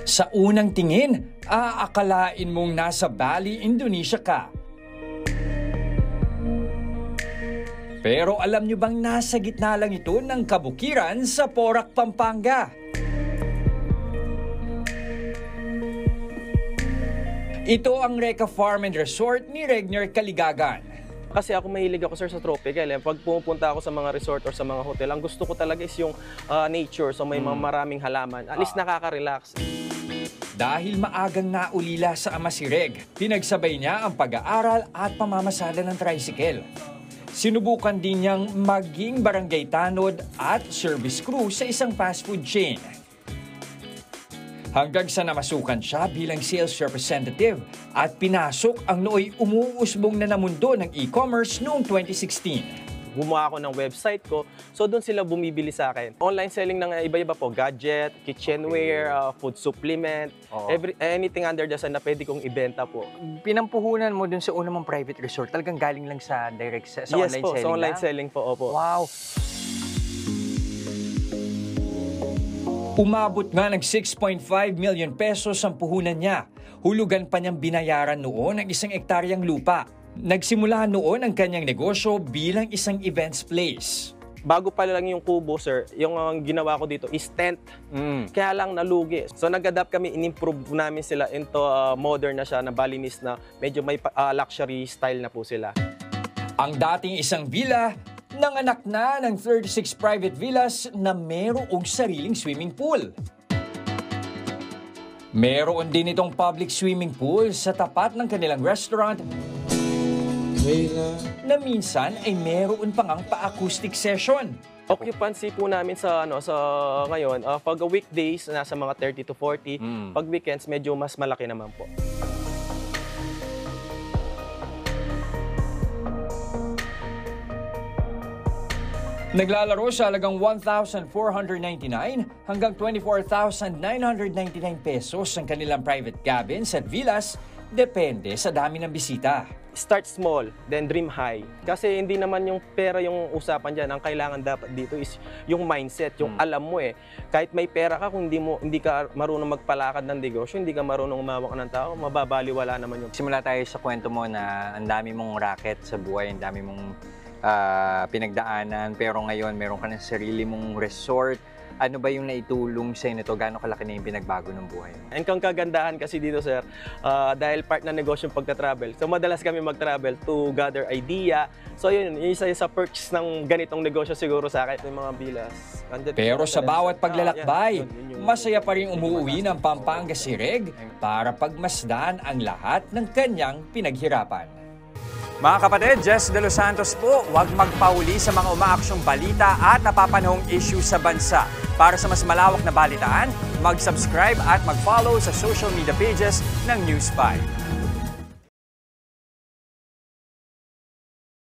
Sa unang tingin, aakalain mong nasa Bali, Indonesia ka. Pero alam nyo bang nasa gitna lang ito ng kabukiran sa Porac, Pampanga? Ito ang Reka Farm and Resort ni Regner Caligagan. Kasi ako mahilig ako sir sa tropical. Pag pumupunta ako sa mga resort or sa mga hotel, ang gusto ko talaga is yung nature, so may mga maraming halaman. At least nakaka-relax. Dahil maagang naulila sa ama si Reg, pinagsabay niya ang pag-aaral at pamamasada ng tricycle. Sinubukan din niyang maging barangay tanod at service crew sa isang fast food chain. Hanggang sa namasukan siya bilang sales representative at pinasok ang nooy umuusbong na mundo ng e-commerce noong 2016. Gumawa ako ng website ko, so doon sila bumibili sa akin. Online selling ng iba-iba po, gadget, kitchenware, food supplement, anything under the sun na pwede kong ibenta po. Pinampuhunan mo dun sa una mong private resort, talagang galing lang sa direct sa yes online po, selling sa online lang? selling po, opo. Wow! Umabot nga ng 6.5 million pesos ang puhunan niya. Hulugan pa niyang binayaran noon ang isang ektaryang lupa. Nagsimula noon ang kanyang negosyo bilang isang events place. Bago pa lang yung kubo, sir, yung ginawa ko dito is tent. Kaya lang nalugi. So nag-adapt kami, in-improve namin sila into modern na siya, na Balinese na medyo may luxury style na po sila. Ang dating isang villa, nanganak na ng 36 private villas na mayroong sariling swimming pool. Meron din itong public swimming pool sa tapat ng kanilang restaurant na minsan ay meron pang ang pa-acoustic session. Occupancy po namin sa ngayon, pag weekdays nasa mga 30 to 40, pag weekends medyo mas malaki naman po. Naglalaro sa halagang 1,499 hanggang 24,999 pesos ang kanilang private cabins at villas, depende sa dami ng bisita. Start small, then dream high. Kasi hindi naman yung pera yung usapan dyan. Ang kailangan dapat dito is yung mindset, yung alam mo Kahit may pera ka, kung hindi ka marunong magpalakad ng negosyo, hindi ka marunong umawak ng tao, mababaliwala naman yung... Simula tayo sa kwento mo na ang dami mong racket sa buhay, ang dami mong pinagdaanan, pero ngayon meron ka ng sarili mong resort. Ano ba yung naitulong sa'yo nito? Gaano kalaki na yung pinagbago ng buhay mo? Ang kagandahan kasi dito, sir, dahil part ng negosyo yung pagka-travel. So madalas kami mag-travel to gather idea. So yun, isa sa perks ng ganitong negosyo siguro sa akin. Yung mga bilas. Pero sa bawat paglalakbay, masaya pa rin umuwi ng Pampanga si Reg para pagmasdan ang lahat ng kanyang pinaghirapan. Mga kapatid, Jess De Los Santos po, huwag magpauli sa mga umaaksyong balita at napapanahong issue sa bansa. Para sa mas malawak na balitaan, mag-subscribe at mag-follow sa social media pages ng News 5.